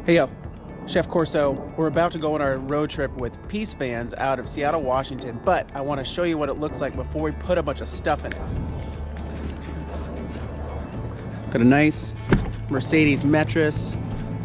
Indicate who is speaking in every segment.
Speaker 1: Hey yo, Chef Corso. We're about to go on our road trip with Peace Vans out of Seattle, Washington, but I want to show you what it looks like before we put a bunch of stuff in it. Got a nice Mercedes Metris,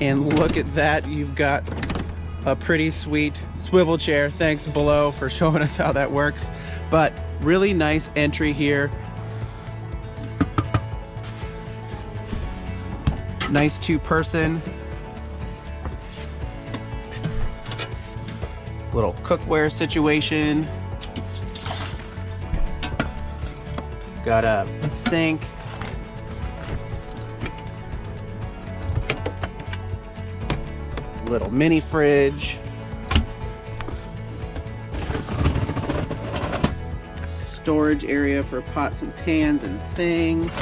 Speaker 1: and look at that, you've got a pretty sweet swivel chair. Thanks Below for showing us how that works. But really nice entry here. Nice two-person. Little cookware situation. Got a sink. Little mini fridge. Storage area for pots and pans and things.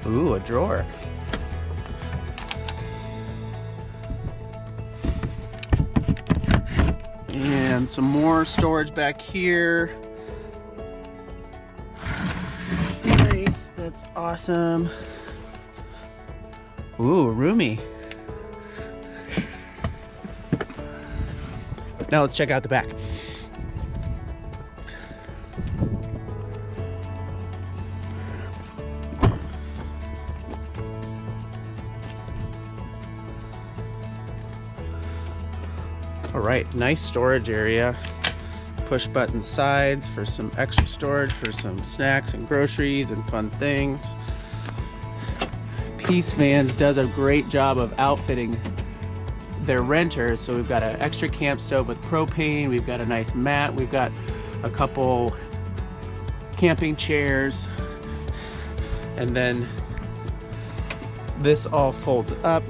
Speaker 1: Ooh, a drawer. And some more storage back here. Nice, that's awesome. Ooh, roomy. Now let's check out the back. All right, nice storage area. Push button sides for some extra storage for some snacks and groceries and fun things. Peace Vans does a great job of outfitting their renters. So we've got an extra camp stove with propane. We've got a nice mat. We've got a couple camping chairs. And then this all folds up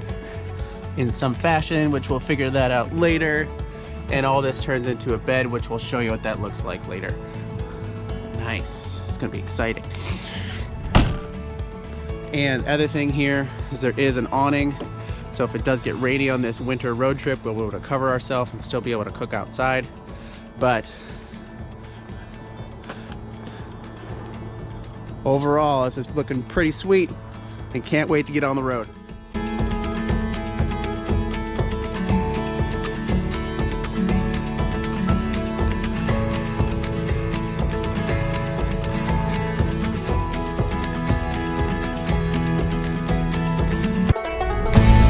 Speaker 1: in some fashion, which we'll figure that out later. And all this turns into a bed, which we'll show you what that looks like later. Nice, it's gonna be exciting. And other thing here is there is an awning. So if it does get rainy on this winter road trip, we'll be able to cover ourselves and still be able to cook outside. But overall, this is looking pretty sweet and can't wait to get on the road.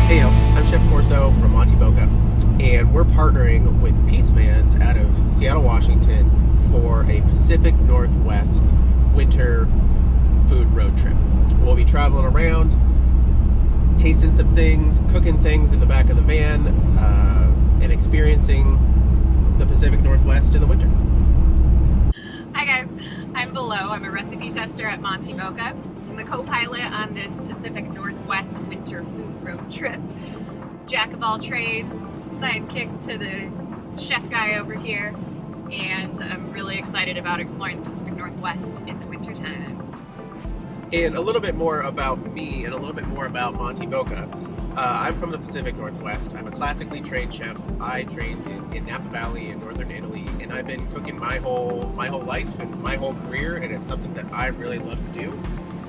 Speaker 1: Hey yo, I'm Chef Corso from Mont y Boca, and we're partnering with Peace Vans out of Seattle, Washington for a Pacific Northwest winter food road trip. We'll be traveling around, tasting some things, cooking things in the back of the van, and experiencing the Pacific Northwest in the winter.
Speaker 2: Hi guys, I'm Below. I'm a recipe tester at Mont y Boca. I'm the co-pilot on this Pacific Northwest winter food road trip. Jack of all trades, sidekick to the chef guy over here, and I'm really excited about exploring the Pacific Northwest in the wintertime.
Speaker 1: And a little bit more about me and a little bit more about Mont y Boca. I'm from the Pacific Northwest. I'm a classically trained chef. I trained in Napa Valley in northern Italy, and I've been cooking my whole life and my whole career, and it's something that I really love to do,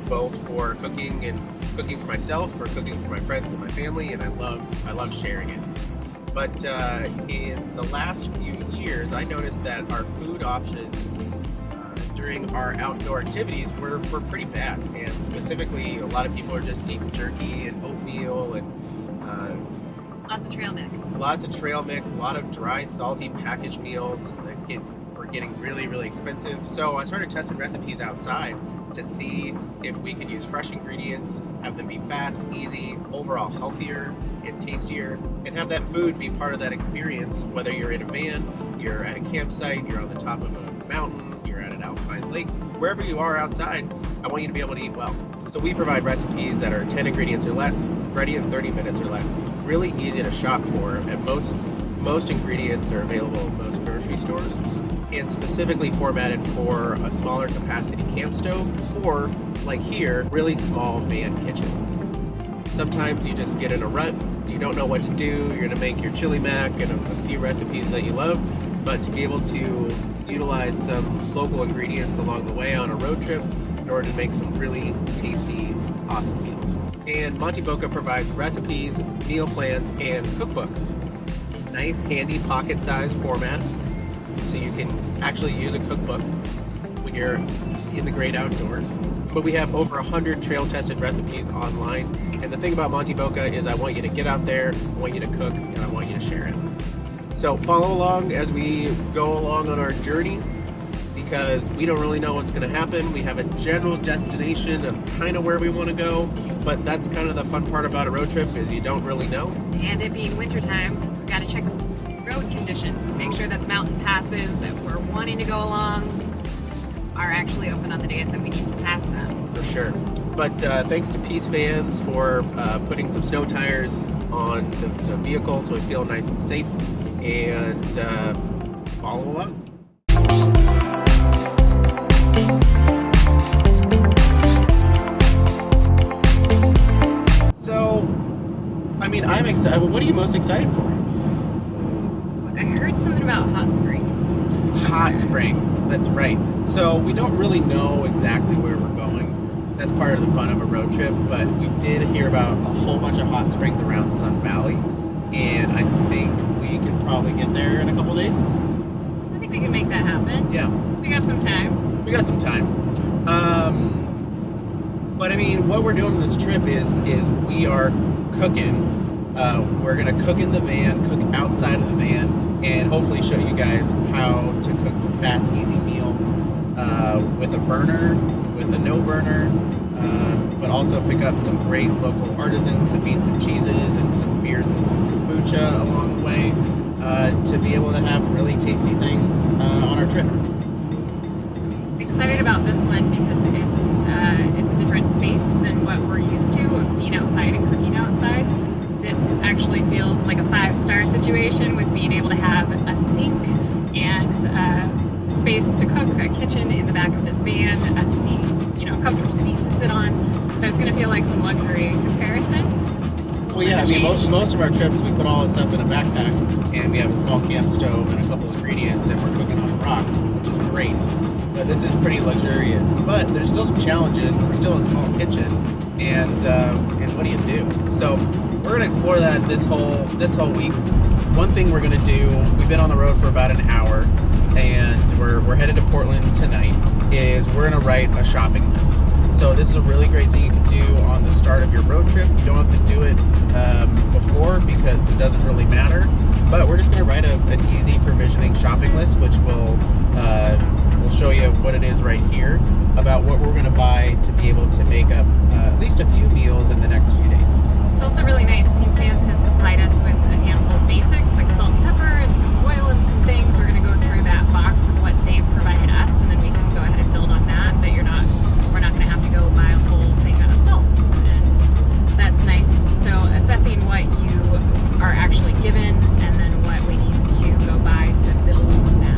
Speaker 1: both for cooking and cooking for myself, for cooking for my friends and my family, and I love sharing it. But in the last few years, I noticed that our food options during our outdoor activities were pretty bad, and specifically a lot of people are just eating jerky and oatmeal and
Speaker 2: lots of trail mix.
Speaker 1: A lot of dry, salty packaged meals that were getting really expensive. So I started testing recipes outside to see if we could use fresh ingredients, have them be fast, easy, overall healthier and tastier, and have that food be part of that experience. Whether you're in a van, you're at a campsite, you're on the top of a mountain, you're at an alpine lake, wherever you are outside, I want you to be able to eat well. So we provide recipes that are 10 ingredients or less, ready in 30 minutes or less. Really easy to shop for, and most ingredients are available at most grocery stores, and specifically formatted for a smaller capacity camp stove, or like here, really small van kitchen. Sometimes you just get in a rut, you don't know what to do, you're gonna make your chili mac and a few recipes that you love, but to be able to utilize some local ingredients along the way on a road trip in order to make some really tasty awesome meals. And Mont y Boca provides recipes, meal plans, and cookbooks. Nice, handy, pocket-sized format, so you can actually use a cookbook when you're in the great outdoors. But we have over 100 trail-tested recipes online. And the thing about Mont y Boca is I want you to get out there, I want you to cook, and I want you to share it. So follow along as we go along on our journey, because we don't really know what's going to happen. We have a general destination of kind of where we want to go, but that's kind of the fun part about a road trip is you don't really know.
Speaker 2: And it being wintertime, we've got to check road conditions, make sure that the mountain passes that we're wanting to go along are actually open on the days that we need to pass them.
Speaker 1: For sure. But thanks to Peace Vans for putting some snow tires on the vehicle so we feel nice and safe, and follow along. So, I mean, I'm excited. What are you most excited for?
Speaker 2: I heard something about hot springs.
Speaker 1: Hot springs, that's right. So we don't really know exactly where we're going. That's part of the fun of a road trip, but we did hear about a whole bunch of hot springs around Sun Valley, and I think we can probably get there in a couple days.
Speaker 2: I think we can make that happen.
Speaker 1: Yeah.
Speaker 2: We got some time.
Speaker 1: We got some time. But I mean, what we're doing on this trip is we are cooking. We're gonna cook in the van, cook outside of the van, and hopefully show you guys how to cook some fast, easy meals with a burner, with a no burner, but also pick up some great local artisans, some meats and cheeses, and some beers and some kombucha along the way to be able to have really tasty things on our trip.
Speaker 2: Excited about this one because it's a different space than what we're used to of being outside and cooking outside. This actually feels like a 5-star situation with being able to have a sink and space to cook, a kitchen in the back of this van, a seat, a comfortable seat to sit on. So it's going to feel like some luxury in comparison.
Speaker 1: Well, yeah, I mean, most of our trips we put all this stuff in a backpack, and we have a small camp stove and a couple ingredients, and we're cooking on a rock, which is great. But this is pretty luxurious. But there's still some challenges. It's still a small kitchen, and what do you do? So we're gonna explore that this whole week. One thing we're gonna do, we've been on the road for about an hour, and we're headed to Portland tonight, is we're gonna write a shopping list. So this is a really great thing you can do on the start of your road trip. You don't have to do it before because it doesn't really matter. But we're just gonna write an easy provisioning shopping list, which will show you what it is right here about what we're gonna buy to be able to make up at least a few meals in the next few days.
Speaker 2: It's also really nice. Peace Vans has supplied us with a handful of basics like salt and pepper and some oil and some things. We're going to go through that box of what they've provided us, and then we can go ahead and build on that. But we're not going to have to go buy a whole thing of salt, and that's nice. So assessing what you are actually given, and then what we need to go buy to build on that.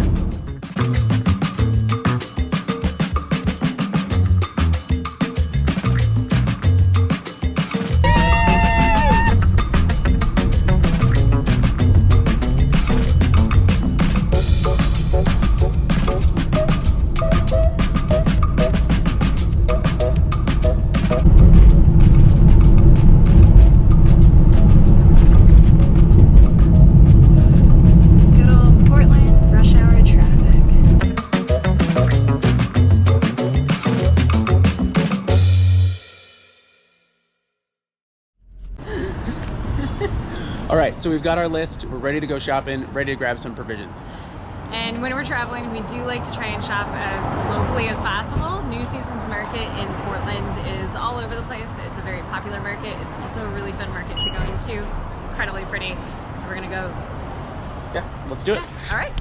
Speaker 1: All right, so we've got our list. We're ready to go shopping, ready to grab some provisions.
Speaker 2: And when we're traveling, we do like to try and shop as locally as possible. New Seasons Market in Portland is all over the place. It's a very popular market. It's also a really fun market to go into. It's incredibly pretty. So we're gonna go.
Speaker 1: Yeah, let's do it.
Speaker 2: All right.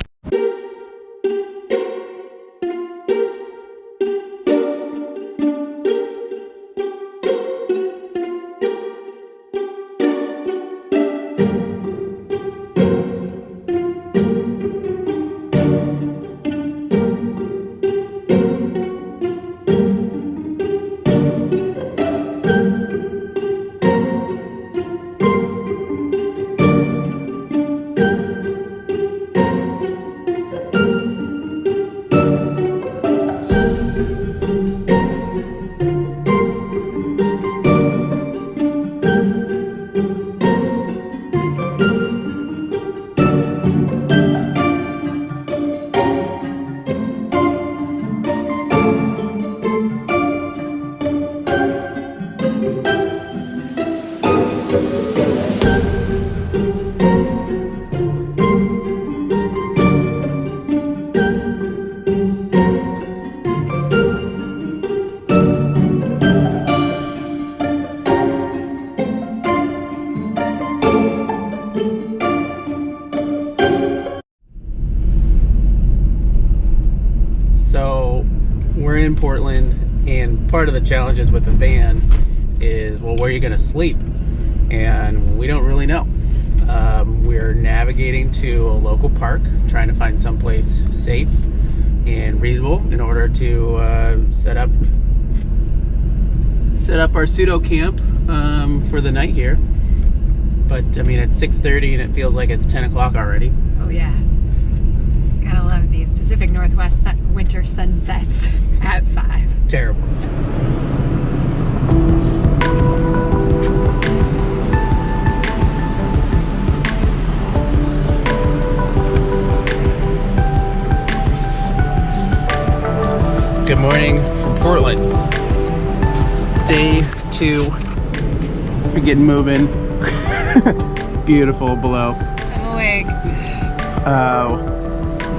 Speaker 1: So we're in Portland, and part of the challenges with the van is, well, where are you going to sleep? And we don't really know. We're navigating to a local park, trying to find someplace safe and reasonable in order to set up our pseudo camp for the night here. But I mean, it's 6:30 and it feels like it's 10 o'clock already.
Speaker 2: Oh yeah. Gotta love these Pacific Northwest winter sunsets at 5.
Speaker 1: Terrible. Good morning from Portland. Day 2. We're getting moving. Beautiful below.
Speaker 2: I'm awake.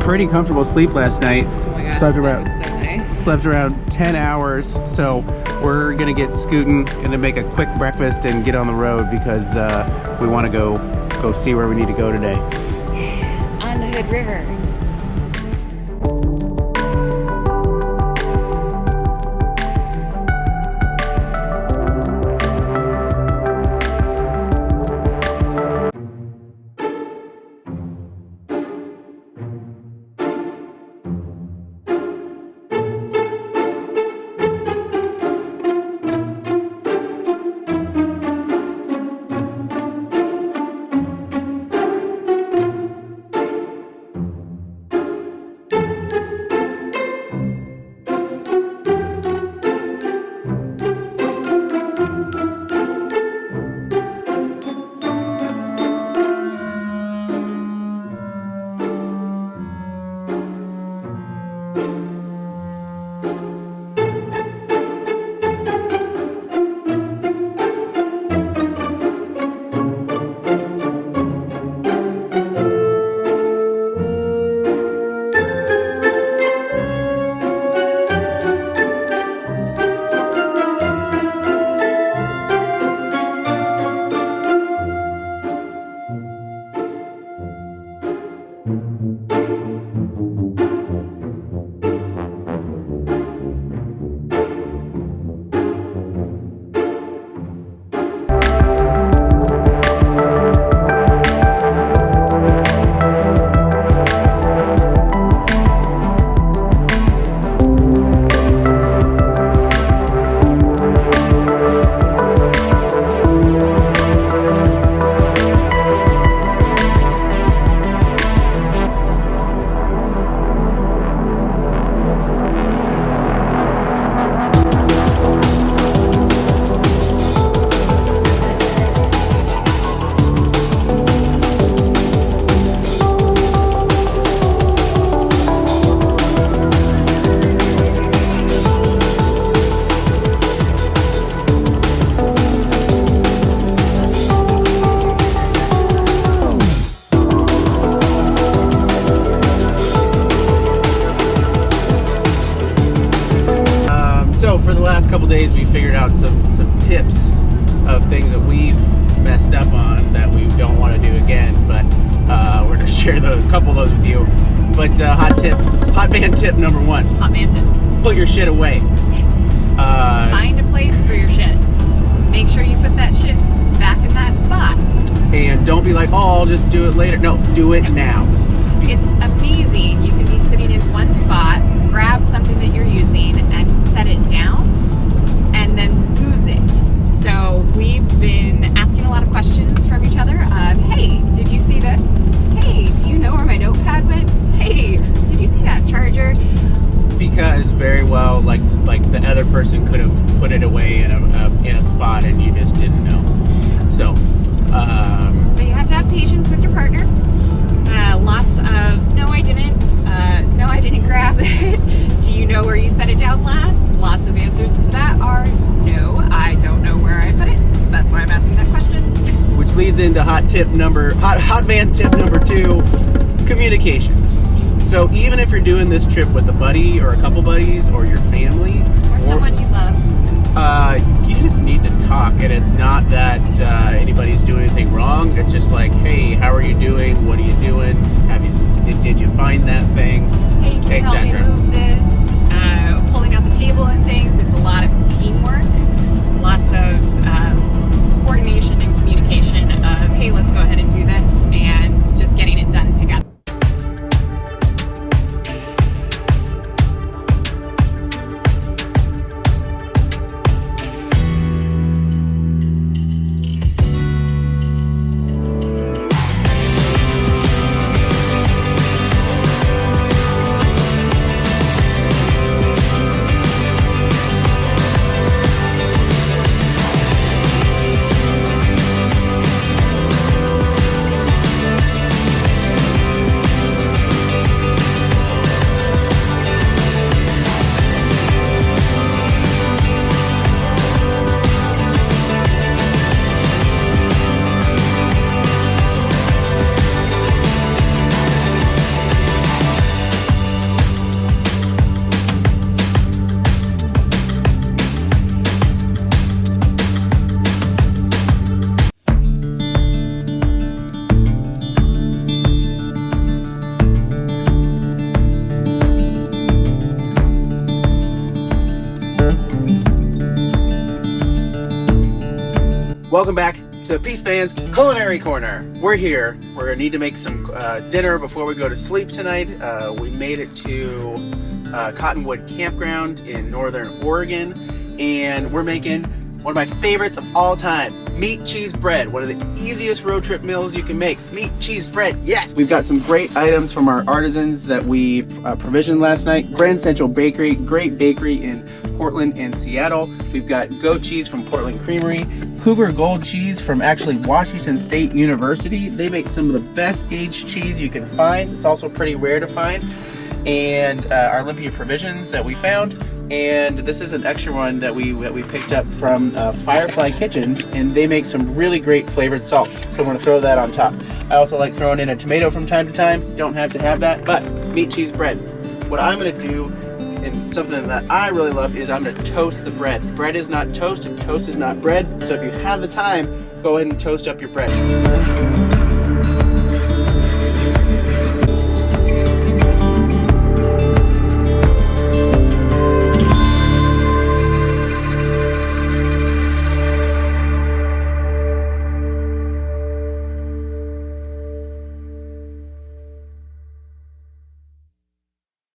Speaker 1: Pretty comfortable sleep last night.
Speaker 2: Oh my god,
Speaker 1: Slept
Speaker 2: that
Speaker 1: around,
Speaker 2: was so nice.
Speaker 1: slept around 10 hours. So we're gonna get scooting, gonna make a quick breakfast and get on the road because we want to go see where we need to go today.
Speaker 2: On the Hood River. For the last couple days, we figured out some tips of things that we've messed up on that we don't want to do again, but we're going to share a couple of those with you. But hot van tip number 1. Hot man tip.
Speaker 1: Put your shit away.
Speaker 2: Yes. Find a place for your shit. Make sure you put that shit back in that spot.
Speaker 1: And don't be like, oh, I'll just do it later. No, do it now.
Speaker 2: It's amazing. You can be sitting in one spot, grab something that you're using, and set it down, and then lose it. So we've been asking a lot of questions from each other of, hey, did you see this? Hey, do you know where my notepad went? Hey, did you see that charger?
Speaker 1: Because very well, like the other person could have put it away in a spot and you just didn't know. So
Speaker 2: you have to have patience with your partner. Lots of, no, I didn't grab it. Do you know where you set it down last? Lots of answers to that are, no, I don't know where I put it. That's why I'm asking that question.
Speaker 1: leads into hot van tip number 2, communication. So even if you're doing this trip with a buddy or a couple buddies or your family
Speaker 2: Or someone you love.
Speaker 1: you just need to talk, and it's not that anybody's doing anything wrong. It's just like, hey, how are you doing? What are you doing? Did you find that thing?
Speaker 2: Hey, can you help me move this? Pulling out the table and things. It's a lot of teamwork, lots of coordination and communication of, hey, let's go ahead and do this, and just getting it done together.
Speaker 1: Welcome back to the Peace Vans Culinary Corner. We're here. We're gonna need to make some dinner before we go to sleep tonight. We made it to Cottonwood Campground in Northern Oregon, and we're making one of my favorites of all time, meat cheese bread. One of the easiest road trip meals you can make. Meat cheese bread, yes! We've got some great items from our artisans that we provisioned last night. Grand Central Bakery, great bakery in Portland and Seattle. We've got goat cheese from Portland Creamery, Cougar Gold cheese from actually Washington State University. They make some of the best aged cheese you can find. It's also pretty rare to find. And our Olympia provisions that we found. And this is an extra one that we picked up from Firefly Kitchen, and they make some really great flavored salts. So I'm gonna throw that on top. I also like throwing in a tomato from time to time. Don't have to have that, but meat cheese bread. What I'm gonna do, and something that I really love, is I'm gonna toast the bread. Bread is not toast, and toast is not bread. So if you have the time, go ahead and toast up your bread.